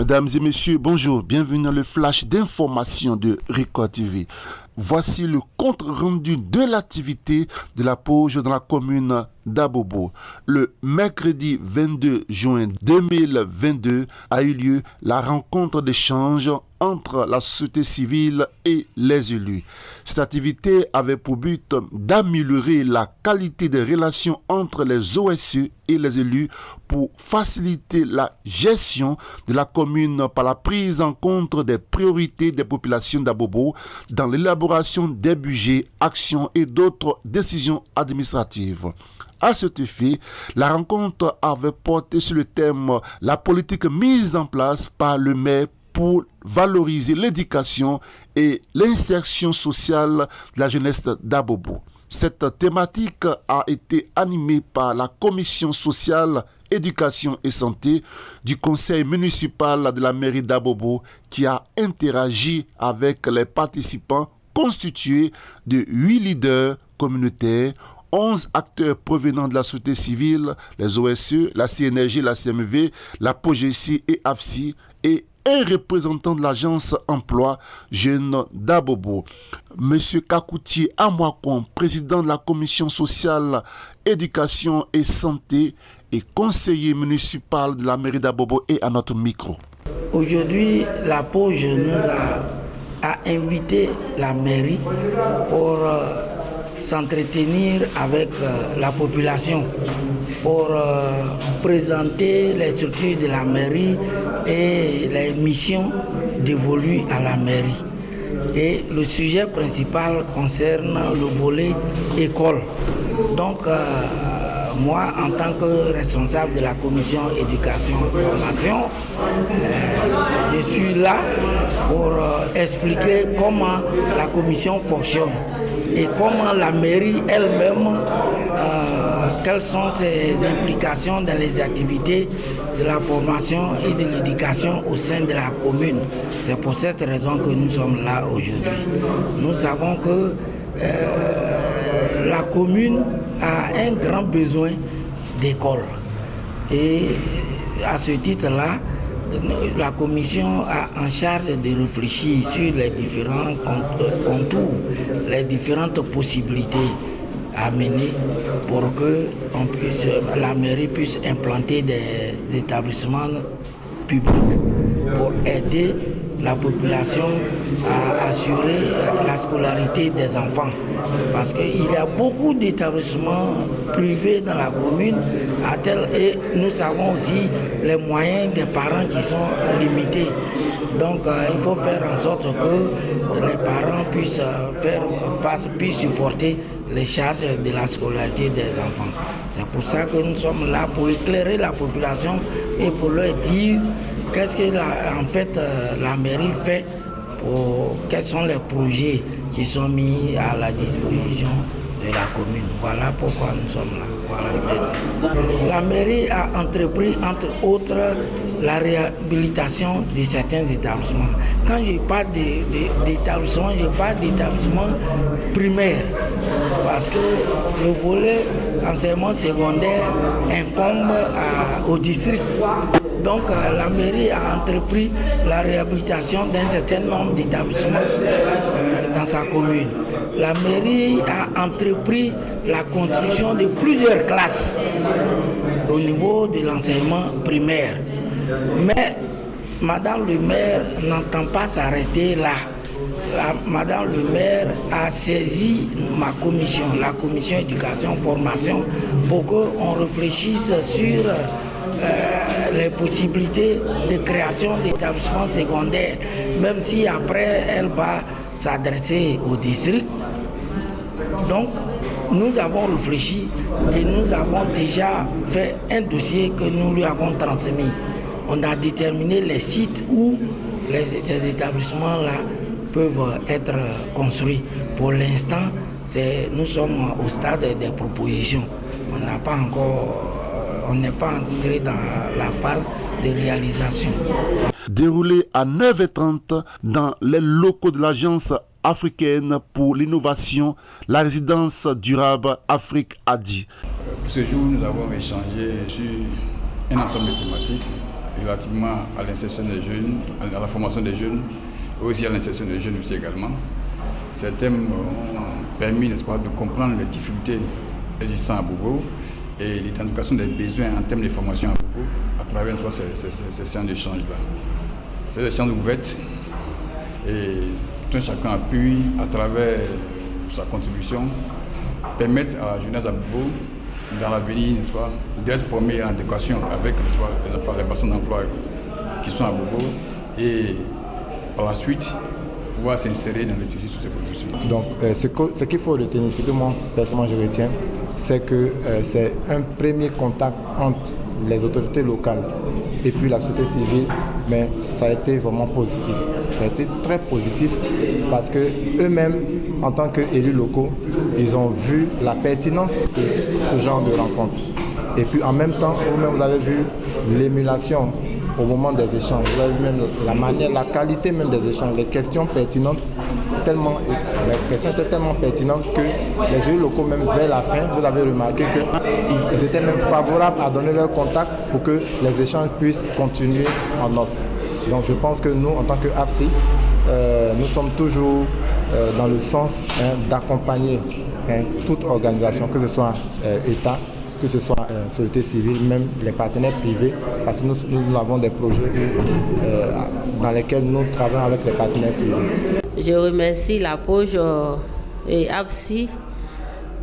Mesdames et messieurs, bonjour, bienvenue dans le flash d'information de Record TV. Voici le compte rendu de l'activité de la pause dans la commune d'Abobo. Le mercredi 22 juin 2022 a eu lieu la rencontre d'échange entre la société civile et les élus. Cette activité avait pour but d'améliorer la qualité des relations entre les OSE et les élus pour faciliter la gestion de la commune par la prise en compte des priorités des populations d'Abobo dans l'élaboration des budgets, actions et d'autres décisions administratives. À cet effet, la rencontre avait porté sur le thème « La politique mise en place par le maire pour valoriser l'éducation et l'insertion sociale de la jeunesse d'Abobo ». Cette thématique a été animée par la commission sociale, éducation et santé du conseil municipal de la mairie d'Abobo qui a interagi avec les participants constitués de 8 leaders communautaires, 11 acteurs provenant de la société civile, les OSE, la CNRG, la CMV, la POGECI et AFSI et un représentant de l'agence emploi jeune d'Abobo. Monsieur Kakoutié Amwakon, président de la commission sociale, éducation et santé et conseiller municipal de la mairie d'Abobo est à notre micro. Aujourd'hui, la POGE nous a invité la mairie pour s'entretenir avec la population pour présenter les structures de la mairie et les missions dévolues à la mairie. Et le sujet principal concerne le volet école. Donc, moi, en tant que responsable de la commission éducation et formation, je suis là pour expliquer comment la commission fonctionne et comment la mairie elle-même, quelles sont ses implications dans les activités de la formation et de l'éducation au sein de la commune. C'est pour cette raison que nous sommes là aujourd'hui. Nous savons que la commune a un grand besoin d'école. Et à ce titre-là, la commission a en charge de réfléchir sur les différents contours, les différentes possibilités à mener pour que la mairie puisse implanter des établissements publics pour aider la population à assurer la scolarité des enfants. Parce qu'il y a beaucoup d'établissements privés dans la commune et nous savons aussi les moyens des parents qui sont limités. Donc il faut faire en sorte que les parents puissent supporter les charges de la scolarité des enfants. C'est pour ça que nous sommes là pour éclairer la population et pour leur dire qu'est-ce que la mairie fait, quels sont les projets qui sont mis à la disposition de la commune. Voilà pourquoi nous sommes là. Voilà. La mairie a entrepris, entre autres, la réhabilitation de certains établissements. Quand je parle d'établissement, je parle d'établissement primaire, parce que le volet enseignement secondaire incombe au district. Donc la mairie a entrepris la réhabilitation d'un certain nombre d'établissements dans sa commune. La mairie a entrepris la construction de plusieurs classes au niveau de l'enseignement primaire. Mais Madame le maire n'entend pas s'arrêter là. Madame le maire a saisi ma commission, la commission éducation formation, pour qu'on réfléchisse sur les possibilités de création d'établissements secondaires, même si après elle va s'adresser au district. Donc nous avons réfléchi et nous avons déjà fait un dossier que nous lui avons transmis. On a déterminé les sites où ces établissements-là peuvent être construits. Pour l'instant, nous sommes au stade des propositions. On n'est pas entré dans la phase de réalisation. Déroulé à 9h30 dans les locaux de l'Agence africaine pour l'innovation, la résidence durable Afrique ADI. Pour ce jour, nous avons échangé sur un ensemble de thématiques relativement à l'insertion des jeunes, à la formation des jeunes, et aussi à l'insertion des jeunes aussi également. Ces thèmes ont permis, n'est-ce pas, de comprendre les difficultés existantes à Bobo et l'identification des besoins en termes de formation à Bobo à travers, n'est-ce pas, ces séances d'échange-là. Ces séances ouvertes et tout un chacun a pu, à travers sa contribution, permettre à la jeunesse à Bobo, dans l'avenir, n'est-ce pas, d'être formée en adéquation avec, n'est-ce pas, les bassins d'emploi qui sont à Bobo et par la suite pouvoir s'insérer dans le tissu sur ces professions. Donc ce qu'il faut retenir, ce que moi personnellement je retiens, c'est que c'est un premier contact entre les autorités locales et puis la société civile, mais ça a été vraiment positif. Ça a été très positif parce que eux-mêmes, en tant qu'élus locaux, ils ont vu la pertinence de ce genre de rencontre. Et puis en même temps, vous-même, vous avez vu l'émulation au moment des échanges. Vous avez vu même la manière, la qualité même des échanges, les questions pertinentes, les questions étaient tellement pertinentes que les élus locaux, même vers la fin, vous avez remarqué qu'ils étaient même favorables à donner leur contact pour que les échanges puissent continuer en offre. Donc je pense que nous, en tant qu'AFSI, nous sommes toujours dans le sens d'accompagner toute organisation, que ce soit État, que ce soit société civile, même les partenaires privés, parce que nous avons des projets dans lesquels nous travaillons avec les partenaires privés. Je remercie la POJ et APSI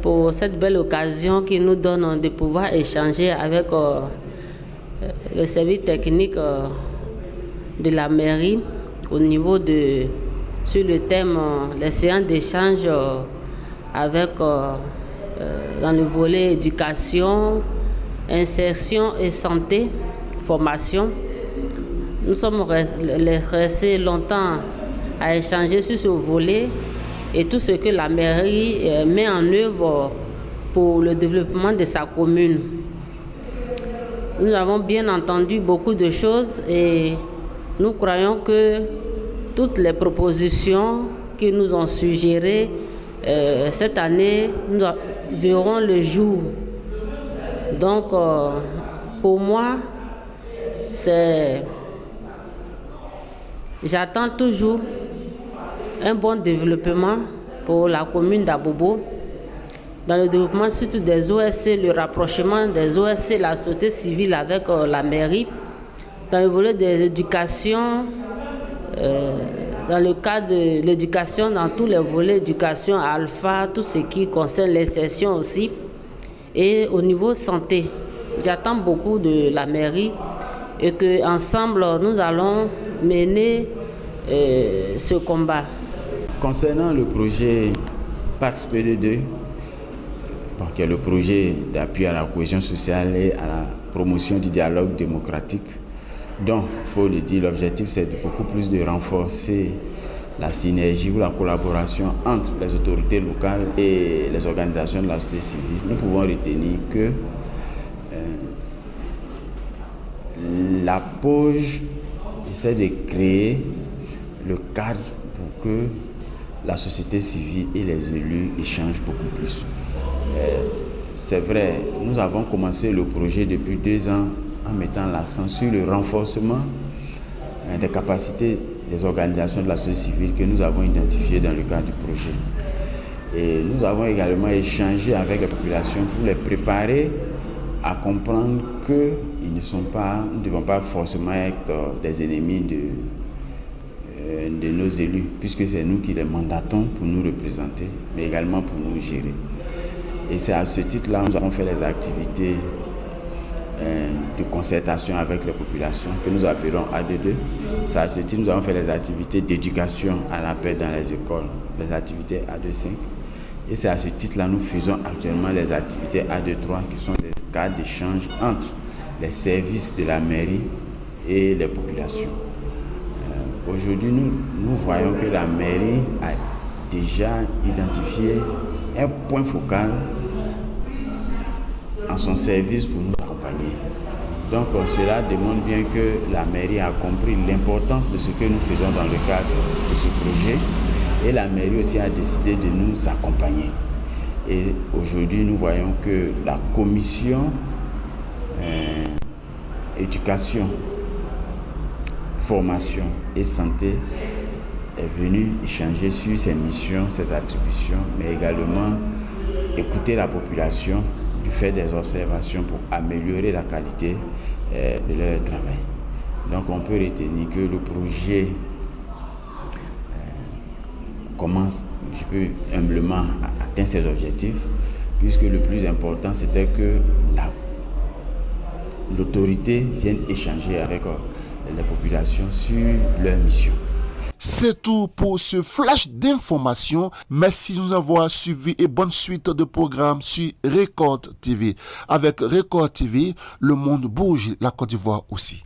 pour cette belle occasion qui nous donne de pouvoir échanger avec le service technique de la mairie au niveau sur le thème des séances d'échange avec dans le volet éducation, insertion et santé, formation. Nous sommes restés longtemps à échanger sur ce volet et tout ce que la mairie met en œuvre pour le développement de sa commune. Nous avons bien entendu beaucoup de choses et nous croyons que toutes les propositions qui nous ont suggérées cette année, nous verrons le jour. Donc, pour moi, j'attends toujours un bon développement pour la commune d'Abobo, dans le développement surtout des OSC, le rapprochement des OSC, la société civile avec la mairie, dans le volet de l'éducation, dans le cadre de l'éducation, dans tous les volets éducation, alpha, tout ce qui concerne l'insertion aussi. Et au niveau santé, j'attends beaucoup de la mairie et qu'ensemble, nous allons mener ce combat. Concernant le projet PAX-PD2, qui est le projet d'appui à la cohésion sociale et à la promotion du dialogue démocratique, donc, il faut le dire, l'objectif c'est de beaucoup plus de renforcer la synergie ou la collaboration entre les autorités locales et les organisations de la société civile. Nous pouvons retenir que la POJ essaie de créer le cadre pour que la société civile et les élus échangent beaucoup plus. C'est vrai, nous avons commencé le projet depuis 2 ans en mettant l'accent sur le renforcement des capacités des organisations de la société civile que nous avons identifiées dans le cadre du projet. Et nous avons également échangé avec les populations pour les préparer à comprendre qu'ils ne devons pas forcément être des ennemis de nos élus, puisque c'est nous qui les mandatons pour nous représenter, mais également pour nous gérer. Et c'est à ce titre-là que nous avons fait les activités de concertation avec les populations que nous appelons AD2. C'est à ce titre que nous avons fait les activités d'éducation à la paix dans les écoles, les activités AD5. Et c'est à ce titre-là que nous faisons actuellement les activités AD3 qui sont des cadres d'échange entre les services de la mairie et les populations. Aujourd'hui, nous voyons que la mairie a déjà identifié un point focal en son service pour nous accompagner. Donc cela démontre bien que la mairie a compris l'importance de ce que nous faisons dans le cadre de ce projet et la mairie aussi a décidé de nous accompagner. Et aujourd'hui, nous voyons que la commission éducation formation et santé est venu échanger sur ses missions, ses attributions, mais également écouter la population, lui faire des observations pour améliorer la qualité de leur travail. Donc on peut retenir que le projet commence, je peux humblement atteindre ses objectifs, puisque le plus important c'était que l'autorité vienne échanger avec les populations sur leur mission. C'est tout pour ce flash d'information. Merci de nous avoir suivis et bonne suite de programmes sur Record TV. Avec Record TV, le monde bouge, la Côte d'Ivoire aussi.